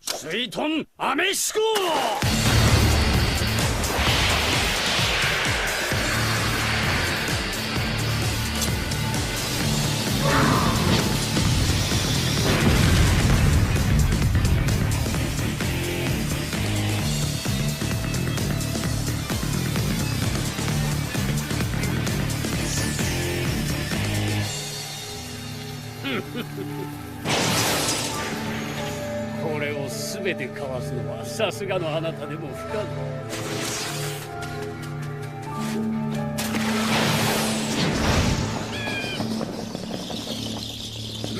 水遁アメシコこれを全てかわすのはさすがのあなたでも不可能。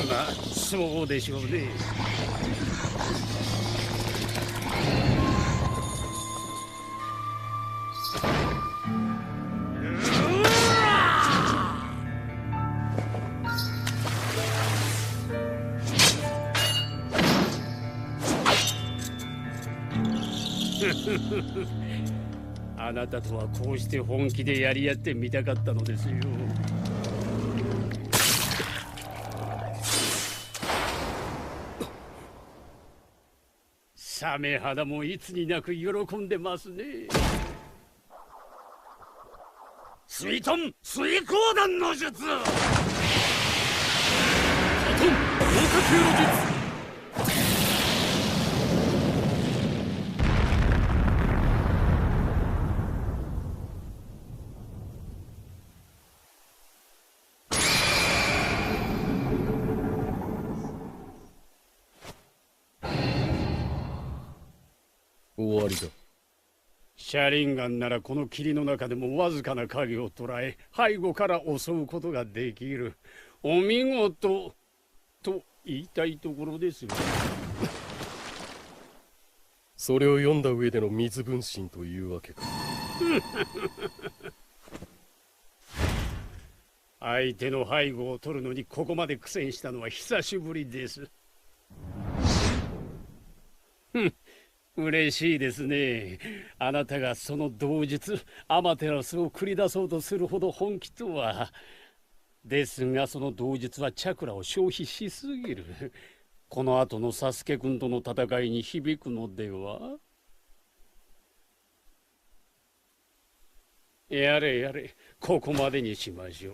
まあそうでしょうね。あなたとはこうして本気でやり合ってみたかったのですよ。サメ肌もいつになく喜んでますね。水遁水光弾の術、カトン合格の術。終わりだ。シャリンガンならこの霧の中でもわずかな影を捉え背後から襲うことができる。お見事と言いたいところですよ。それを読んだ上での水分身というわけか。相手の背後を取るのにここまで苦戦したのは久しぶりです。嬉しいですね。あなたがその同術アマテラスを繰り出そうとするほど本気とは。ですがその同術はチャクラを消費しすぎる。この後のサスケ君との戦いに響くのでは。やれやれ、ここまでにしましょ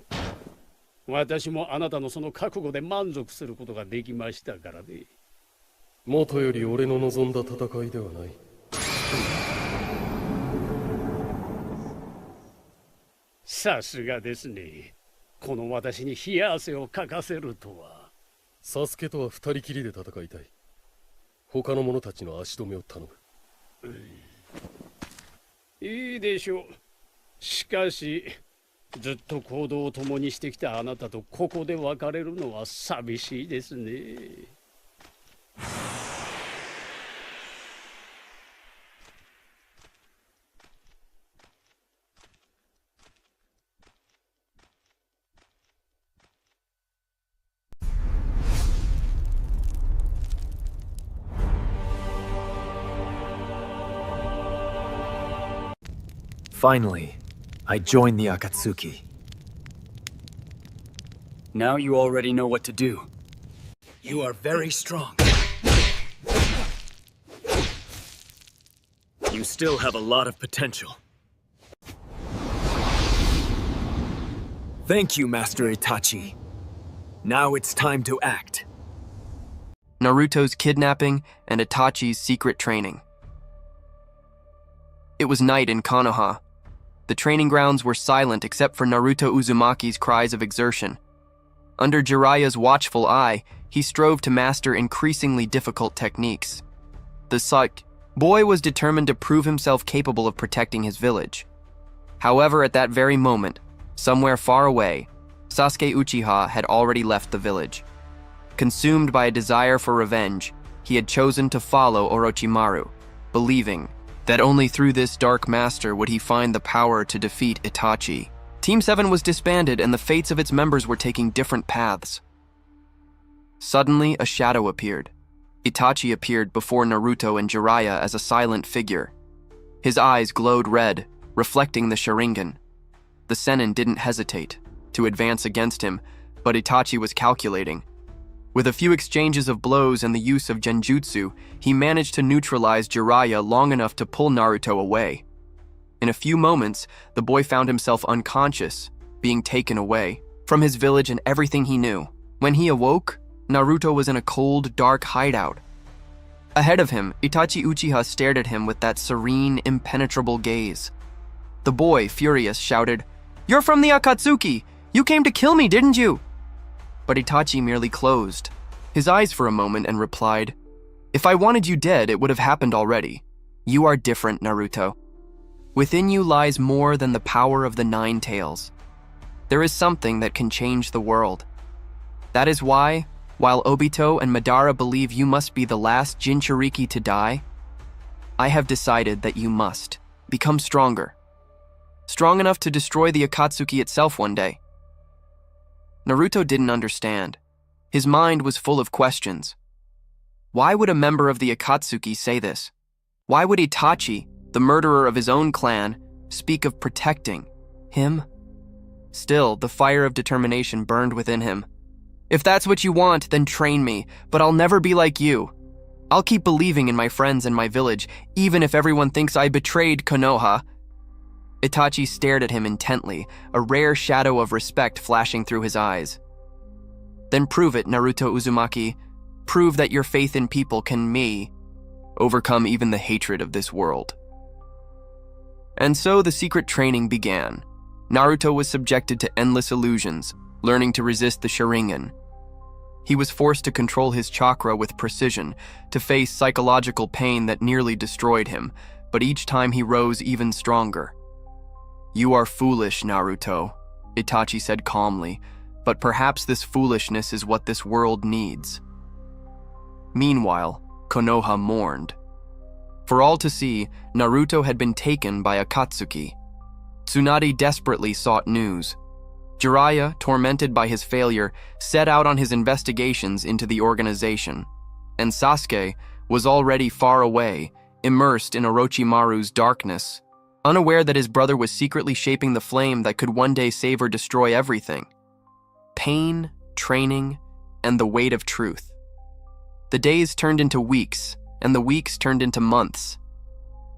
う。私もあなたのその覚悟で満足することができましたからね。元より俺の望んだ戦いではない。さすがですね。この私に冷や汗をかかせるとは。サスケとは二人きりで戦いたい。他の者たちの足止めを頼む。いいでしょう。しかしずっと行動を共にしてきたあなたとここで別れるのは寂しいですね。Finally, I joined the Akatsuki. Now you already know what to do. You are very strong. You still have a lot of potential. Thank you, Master Itachi. Now it's time to act. Naruto's kidnapping and Itachi's secret training. It was night in Konoha. The training grounds were silent except for Naruto Uzumaki's cries of exertion. Under Jiraiya's watchful eye, he strove to master increasingly difficult techniques. The boy was determined to prove himself capable of protecting his village. However, at that very moment, somewhere far away, Sasuke Uchiha had already left the village. Consumed by a desire for revenge, he had chosen to follow Orochimaru, believing that only through this dark master would he find the power to defeat Itachi. Team 7 was disbanded and the fates of its members were taking different paths. Suddenly, a shadow appeared. Itachi appeared before Naruto and Jiraiya as a silent figure. His eyes glowed red, reflecting the Sharingan. The Sennin didn't hesitate to advance against him, but Itachi was calculating. With a few exchanges of blows and the use of genjutsu, he managed to neutralize Jiraiya long enough to pull Naruto away. In a few moments, the boy found himself unconscious, being taken away from his village and everything he knew. When he awoke, Naruto was in a cold, dark hideout. Ahead of him, Itachi Uchiha stared at him with that serene, impenetrable gaze. The boy, furious, shouted, "You're from the Akatsuki! You came to kill me, didn't you?" But Itachi merely closed his eyes for a moment and replied, "If I wanted you dead, it would have happened already. You are different, Naruto. Within you lies more than the power of the 9 tails. There is something that can change the world. That is why, while Obito and Madara believe you must be the last Jinchuriki to die, I have decided that you must become stronger. Strong enough to destroy the Akatsuki itself one day." Naruto didn't understand. His mind was full of questions. Why would a member of the Akatsuki say this? Why would Itachi, the murderer of his own clan, speak of protecting him? Still, the fire of determination burned within him. "If that's what you want, then train me, but I'll never be like you. I'll keep believing in my friends and my village, even if everyone thinks I betrayed Konoha." Itachi stared at him intently, a rare shadow of respect flashing through his eyes. "Then prove it, Naruto Uzumaki. Prove that your faith in people can overcome even the hatred of this world." And so the secret training began. Naruto was subjected to endless illusions, learning to resist the Sharingan. He was forced to control his chakra with precision, to face psychological pain that nearly destroyed him, but each time he rose even stronger. "You are foolish, Naruto," Itachi said calmly, "but perhaps this foolishness is what this world needs." Meanwhile, Konoha mourned. For all to see, Naruto had been taken by Akatsuki. Tsunade desperately sought news. Jiraiya, tormented by his failure, set out on his investigations into the organization. And Sasuke was already far away, immersed in Orochimaru's darkness, unaware that his brother was secretly shaping the flame that could one day save or destroy everything. Pain, training, and the weight of truth. The days turned into weeks, and the weeks turned into months.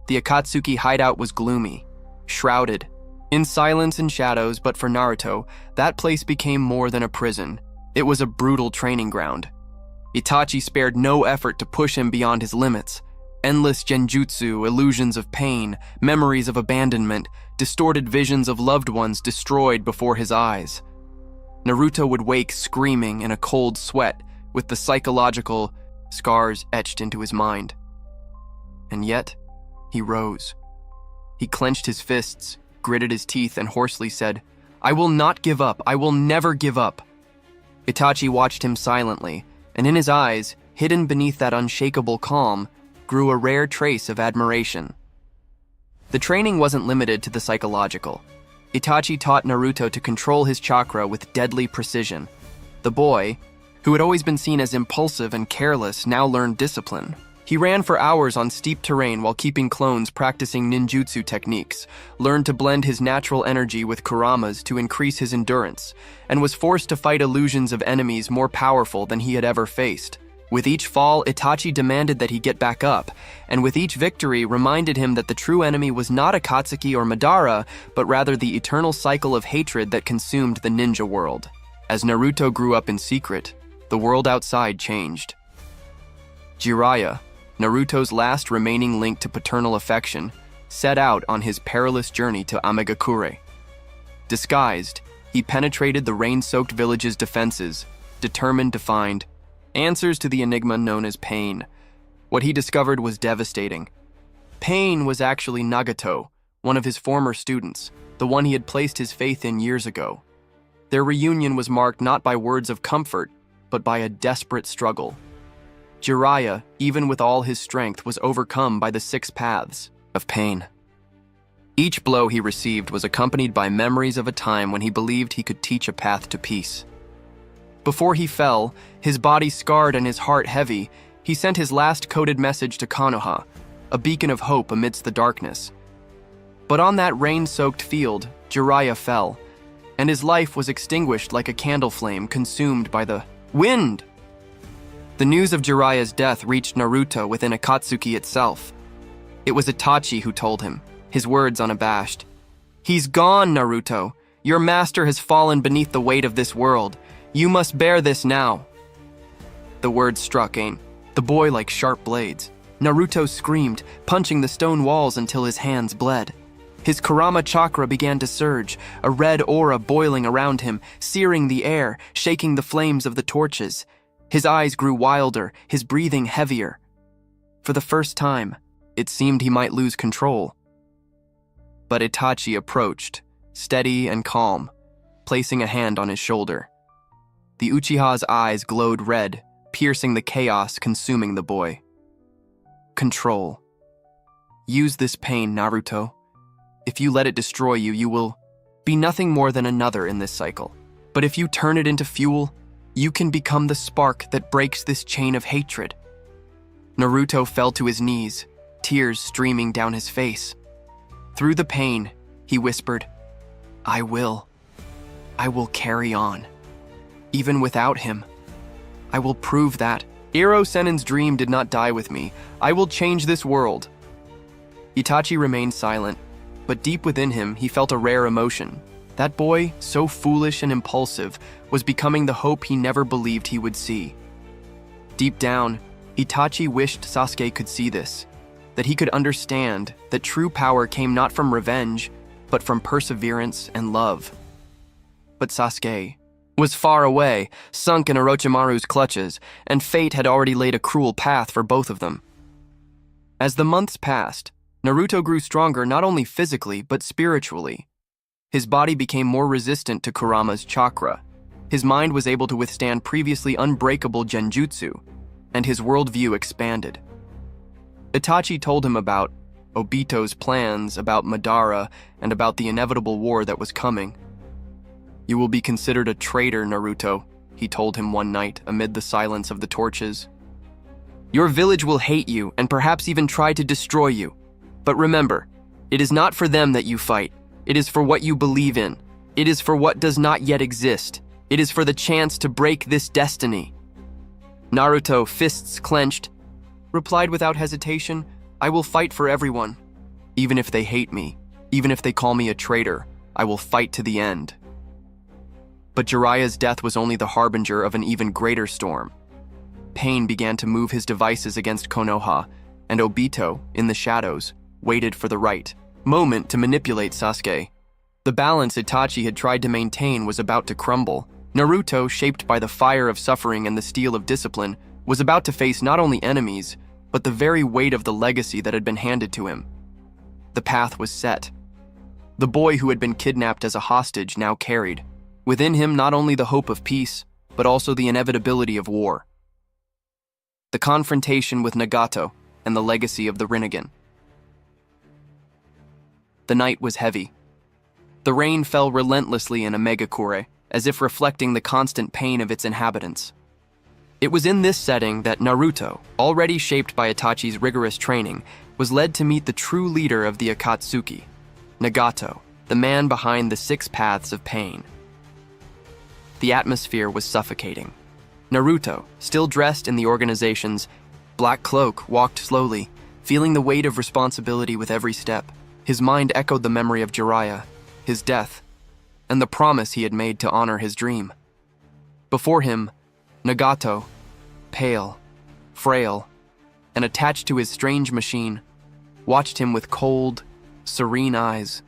The Akatsuki hideout was gloomy, shrouded, in silence and shadows, but for Naruto, that place became more than a prison. It was a brutal training ground. Itachi spared no effort to push him beyond his limits. Endless genjutsu, illusions of pain, memories of abandonment, distorted visions of loved ones destroyed before his eyes. Naruto would wake screaming in a cold sweat, with the psychological scars etched into his mind. And yet, he rose. He clenched his fists, gritted his teeth, and hoarsely said, "I will not give up. I will never give up." Itachi watched him silently, and in his eyes, hidden beneath that unshakable calm, grew a rare trace of admiration. The training wasn't limited to the psychological. Itachi taught Naruto to control his chakra with deadly precision. The boy, who had always been seen as impulsive and careless, now learned discipline. He ran for hours on steep terrain while keeping clones practicing ninjutsu techniques, learned to blend his natural energy with Kurama's to increase his endurance, and was forced to fight illusions of enemies more powerful than he had ever faced. With each fall, Itachi demanded that he get back up, and with each victory reminded him that the true enemy was not Akatsuki or Madara, but rather the eternal cycle of hatred that consumed the ninja world. As Naruto grew up in secret, the world outside changed. Jiraiya, Naruto's last remaining link to paternal affection, set out on his perilous journey to Amegakure. Disguised, he penetrated the rain-soaked village's defenses, determined to find answers to the enigma known as pain. What he discovered was devastating. Pain was actually Nagato, one of his former students, the one he had placed his faith in years ago. Their reunion was marked not by words of comfort, but by a desperate struggle. Jiraiya, even with all his strength, was overcome by the 6 paths of pain. Each blow he received was accompanied by memories of a time when he believed he could teach a path to peace. Before he fell, his body scarred and his heart heavy, he sent his last coded message to Konoha, a beacon of hope amidst the darkness. But on that rain-soaked field, Jiraiya fell, and his life was extinguished like a candle flame consumed by the wind. The news of Jiraiya's death reached Naruto within Akatsuki itself. It was Itachi who told him, his words unabashed. "He's gone, Naruto. Your master has fallen beneath the weight of this world. You must bear this now." The words struck Ain, the boy like sharp blades. Naruto screamed, punching the stone walls until his hands bled. His Kurama chakra began to surge, a red aura boiling around him, searing the air, shaking the flames of the torches. His eyes grew wilder, his breathing heavier. For the first time, it seemed he might lose control. But Itachi approached, steady and calm, placing a hand on his shoulder. The Uchiha's eyes glowed red, piercing the chaos consuming the boy. Control. Use this pain, Naruto. If you let it destroy you, you will be nothing more than another in this cycle. But if you turn it into fuel, you can become the spark that breaks this chain of hatred. Naruto fell to his knees, tears streaming down his face. Through the pain, he whispered, I will carry on. Even without him, I will prove that Ero Sennin's dream did not die with me. I will change this world. Itachi remained silent, but deep within him, he felt a rare emotion. That boy, so foolish and impulsive, was becoming the hope he never believed he would see. Deep down, Itachi wished Sasuke could see this, that he could understand that true power came not from revenge, but from perseverance and love. But Sasuke was far away, sunk in Orochimaru's clutches, and fate had already laid a cruel path for both of them. As the months passed, Naruto grew stronger not only physically, but spiritually. His body became more resistant to Kurama's chakra. His mind was able to withstand previously unbreakable genjutsu, and his worldview expanded. Itachi told him about Obito's plans, about Madara, and about the inevitable war that was coming. You will be considered a traitor, Naruto, he told him one night amid the silence of the torches. Your village will hate you and perhaps even try to destroy you. But remember, it is not for them that you fight. It is for what you believe in. It is for what does not yet exist. It is for the chance to break this destiny. Naruto, fists clenched, replied without hesitation, I will fight for everyone. Even if they hate me, even if they call me a traitor, I will fight to the end. But Jiraiya's death was only the harbinger of an even greater storm. Pain began to move his devices against Konoha, and Obito, in the shadows, waited for the right moment to manipulate Sasuke. The balance Itachi had tried to maintain was about to crumble. Naruto, shaped by the fire of suffering and the steel of discipline, was about to face not only enemies, but the very weight of the legacy that had been handed to him. The path was set. The boy who had been kidnapped as a hostage now carried, within him not only the hope of peace, but also the inevitability of war. The confrontation with Nagato and the legacy of the Rinnegan. The night was heavy. The rain fell relentlessly in Megakure, as if reflecting the constant pain of its inhabitants. It was in this setting that Naruto, already shaped by Itachi's rigorous training, was led to meet the true leader of the Akatsuki, Nagato, the man behind the 6 paths of pain. The atmosphere was suffocating. Naruto, still dressed in the organization's black cloak, walked slowly, feeling the weight of responsibility with every step. His mind echoed the memory of Jiraiya, his death, and the promise he had made to honor his dream. Before him, Nagato, pale, frail, and attached to his strange machine, watched him with cold, serene eyes.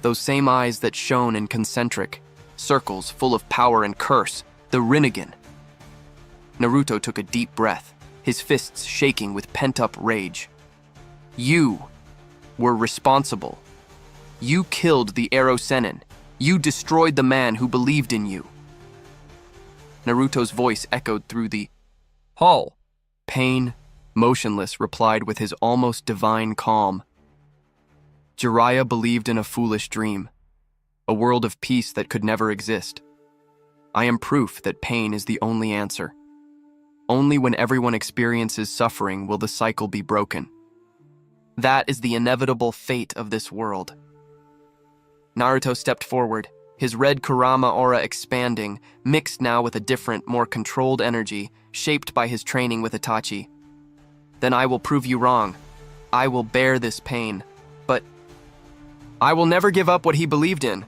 Those same eyes that shone in concentric circles full of power and curse, the Rinnegan. Naruto took a deep breath, his fists shaking with pent-up rage. You were responsible. You killed the Ero Sennin. You destroyed the man who believed in you. Naruto's voice echoed through the hall. Pain, motionless, replied with his almost divine calm. Jiraiya believed in a foolish dream, a world of peace that could never exist. I am proof that pain is the only answer. Only when everyone experiences suffering will the cycle be broken. That is the inevitable fate of this world. Naruto stepped forward, his red Kurama aura expanding, mixed now with a different, more controlled energy, shaped by his training with Itachi. Then I will prove you wrong. I will bear this pain. But I will never give up what he believed in.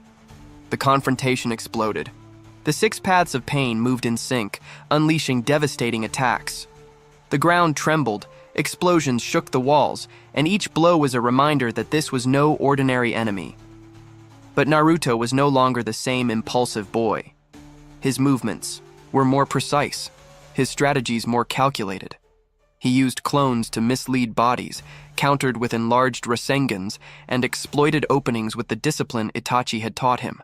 The confrontation exploded. The 6 paths of pain moved in sync, unleashing devastating attacks. The ground trembled, explosions shook the walls, and each blow was a reminder that this was no ordinary enemy. But Naruto was no longer the same impulsive boy. His movements were more precise, his strategies more calculated. He used clones to mislead bodies, countered with enlarged Rasengan's, and exploited openings with the discipline Itachi had taught him.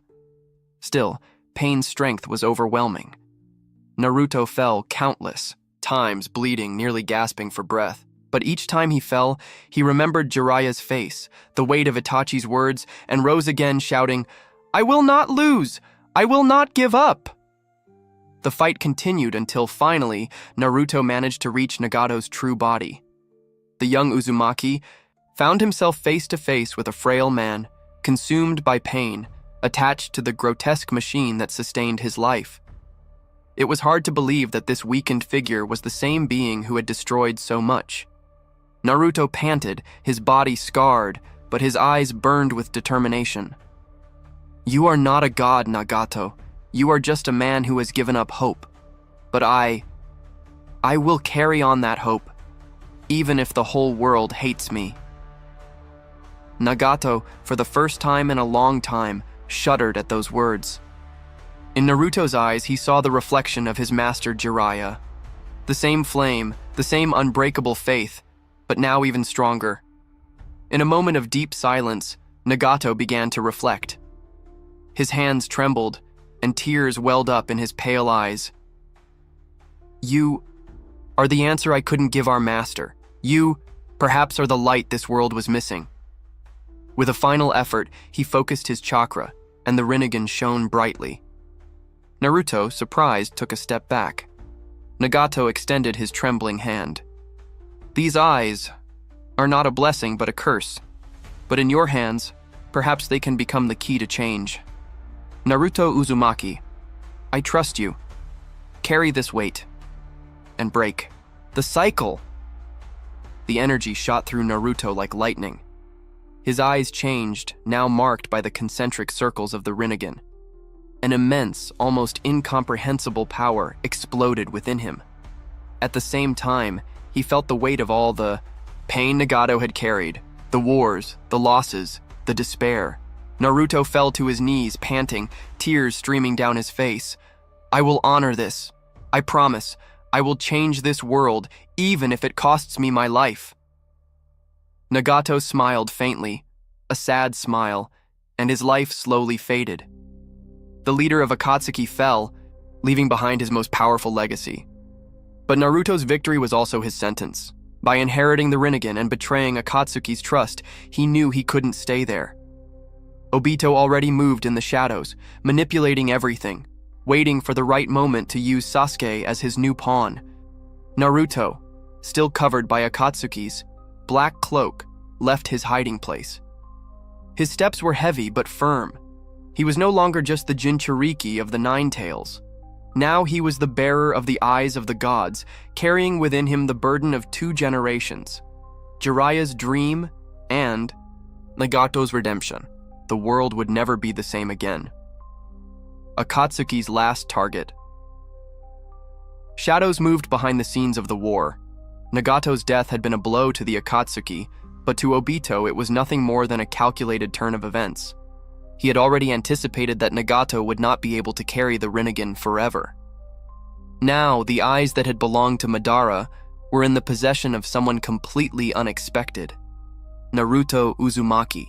Still, Pain's strength was overwhelming. Naruto fell countless times, bleeding, nearly gasping for breath. But each time he fell, he remembered Jiraiya's face, the weight of Itachi's words, and rose again shouting, "I will not lose! I will not give up!" The fight continued until finally Naruto managed to reach Nagato's true body. The young Uzumaki found himself face to face with a frail man, consumed by pain, attached to the grotesque machine that sustained his life. It was hard to believe that this weakened figure was the same being who had destroyed so much. Naruto panted, his body scarred, but his eyes burned with determination. "You are not a god, Nagato. You are just a man who has given up hope. But I will carry on that hope, even if the whole world hates me." Nagato, for the first time in a long time, shuddered at those words. In Naruto's eyes, he saw the reflection of his master Jiraiya. The same flame, the same unbreakable faith, but now even stronger. In a moment of deep silence, Nagato began to reflect. His hands trembled, and tears welled up in his pale eyes. "You are the answer I couldn't give our master. You, perhaps, are the light this world was missing." With a final effort, he focused his chakra, and the Rinnegan shone brightly. Naruto, surprised, took a step back. Nagato extended his trembling hand. "These eyes are not a blessing but a curse. But in your hands, perhaps they can become the key to change. Naruto Uzumaki, I trust you. Carry this weight and break the cycle." The energy shot through Naruto like lightning. His eyes changed, now marked by the concentric circles of the Rinnegan. An immense, almost incomprehensible power exploded within him. At the same time, he felt the weight of all the pain Nagato had carried, the wars, the losses, the despair. Naruto fell to his knees, panting, tears streaming down his face. "I will honor this. I promise. I will change this world, even if it costs me my life." Nagato smiled faintly, a sad smile, and his life slowly faded. The leader of Akatsuki fell, leaving behind his most powerful legacy. But Naruto's victory was also his sentence. By inheriting the Rinnegan and betraying Akatsuki's trust, he knew he couldn't stay there. Obito already moved in the shadows, manipulating everything, waiting for the right moment to use Sasuke as his new pawn. Naruto, still covered by Akatsuki's black cloak, left his hiding place. His steps were heavy but firm. He was no longer just the Jinchuriki of the Nine Tails. Now he was the bearer of the eyes of the gods, carrying within him the burden of 2 generations, Jiraiya's dream and Nagato's redemption. The world would never be the same again. Akatsuki's last target. Shadows moved behind the scenes of the war. Nagato's death had been a blow to the Akatsuki, but to Obito it was nothing more than a calculated turn of events. He had already anticipated that Nagato would not be able to carry the Rinnegan forever. Now, the eyes that had belonged to Madara were in the possession of someone completely unexpected. Naruto Uzumaki.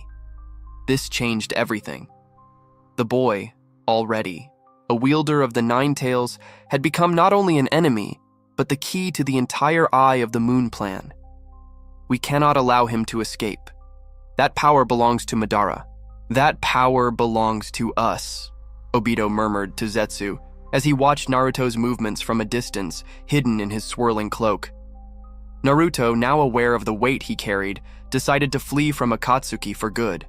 This changed everything. The boy, already a wielder of the Nine Tails, had become not only an enemy, but the key to the entire Eye of the Moon plan. We cannot allow him to escape. That power belongs to Madara. That power belongs to us, Obito murmured to Zetsu as he watched Naruto's movements from a distance, hidden in his swirling cloak. Naruto, now aware of the weight he carried, decided to flee from Akatsuki for good.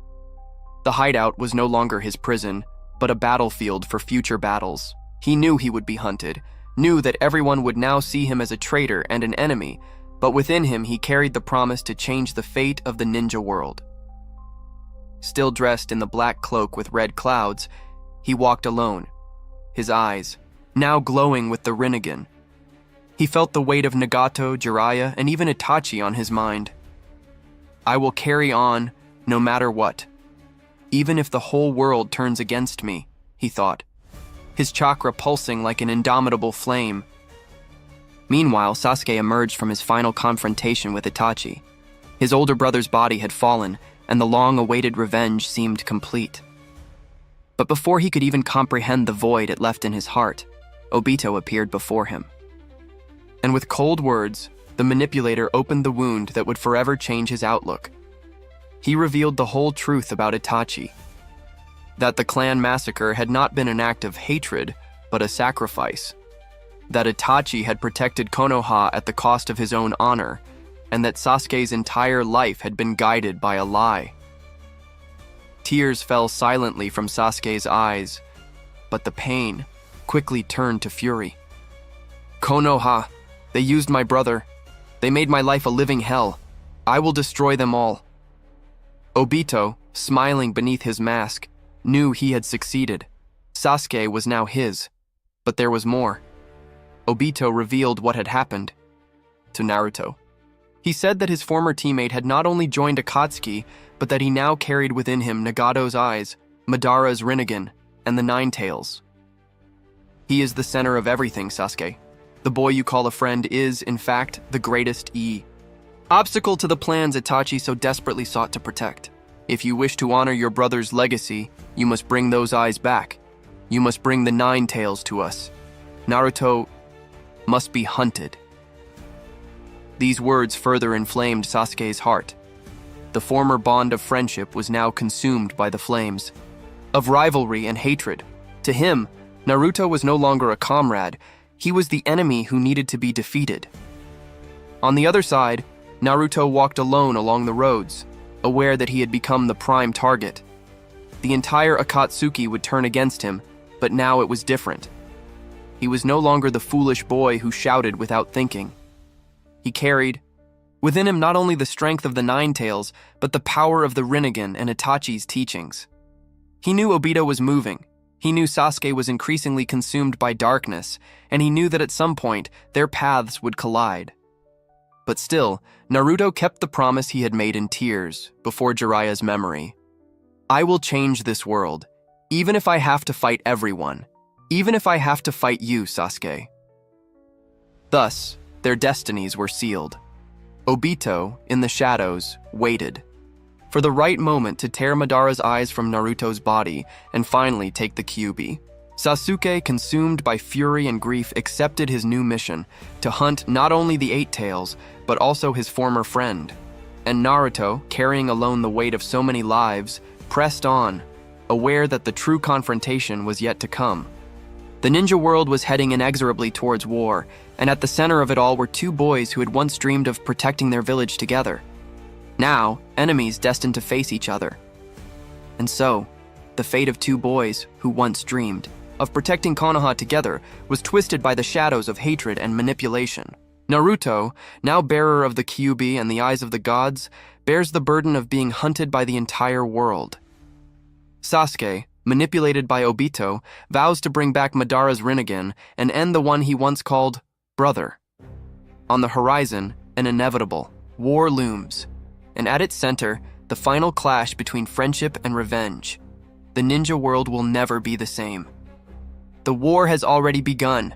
The hideout was no longer his prison, but a battlefield for future battles. He knew he would be hunted, knew that everyone would now see him as a traitor and an enemy, but within him he carried the promise to change the fate of the ninja world. Still dressed in the black cloak with red clouds, he walked alone, his eyes now glowing with the Rinnegan. He felt the weight of Nagato, Jiraiya, and even Itachi on his mind. I will carry on no matter what. Even if the whole world turns against me, he thought, his chakra pulsing like an indomitable flame. Meanwhile, Sasuke emerged from his final confrontation with Itachi. His older brother's body had fallen, and the long-awaited revenge seemed complete. But before he could even comprehend the void it left in his heart, Obito appeared before him. And with cold words, the manipulator opened the wound that would forever change his outlook. He revealed the whole truth about Itachi. That the clan massacre had not been an act of hatred, but a sacrifice. That Itachi had protected Konoha at the cost of his own honor, and that Sasuke's entire life had been guided by a lie. Tears fell silently from Sasuke's eyes, but the pain quickly turned to fury. Konoha, they used my brother. They made my life a living hell. I will destroy them all. Obito, smiling beneath his mask, knew he had succeeded. Sasuke was now his. But there was more. Obito revealed what had happened to Naruto. He said that his former teammate had not only joined Akatsuki, but that he now carried within him Nagato's eyes, Madara's Rinnegan, and the Nine Tails. He is the center of everything, Sasuke. The boy you call a friend is, in fact, the greatest obstacle to the plans Itachi so desperately sought to protect. If you wish to honor your brother's legacy, you must bring those eyes back. You must bring the Nine Tails to us. Naruto must be hunted. These words further inflamed Sasuke's heart. The former bond of friendship was now consumed by the flames of rivalry and hatred. To him, Naruto was no longer a comrade. He was the enemy who needed to be defeated. On the other side, Naruto walked alone along the roads, aware that he had become the prime target. The entire Akatsuki would turn against him, but now it was different. He was no longer the foolish boy who shouted without thinking. He carried within him not only the strength of the Nine Tails, but the power of the Rinnegan and Itachi's teachings. He knew Obito was moving. He knew Sasuke was increasingly consumed by darkness, and he knew that at some point, their paths would collide. But still, Naruto kept the promise he had made in tears before Jiraiya's memory. I will change this world, even if I have to fight everyone, even if I have to fight you, Sasuke. Thus, their destinies were sealed. Obito, in the shadows, waited for the right moment to tear Madara's eyes from Naruto's body and finally take the Kyuubi. Sasuke, consumed by fury and grief, accepted his new mission to hunt not only the Eight Tails, but also his former friend. And Naruto, carrying alone the weight of so many lives, pressed on, aware that the true confrontation was yet to come. The ninja world was heading inexorably towards war, and at the center of it all were two boys who had once dreamed of protecting their village together. Now, enemies destined to face each other. And so, the fate of two boys who once dreamed of protecting Konoha together was twisted by the shadows of hatred and manipulation. Naruto, now bearer of the Kyuubi and the eyes of the gods, bears the burden of being hunted by the entire world. Sasuke, manipulated by Obito, vows to bring back Madara's Rinnegan and end the one he once called brother. On the horizon, an inevitable war looms, and at its center, the final clash between friendship and revenge. The ninja world will never be the same. The war has already begun,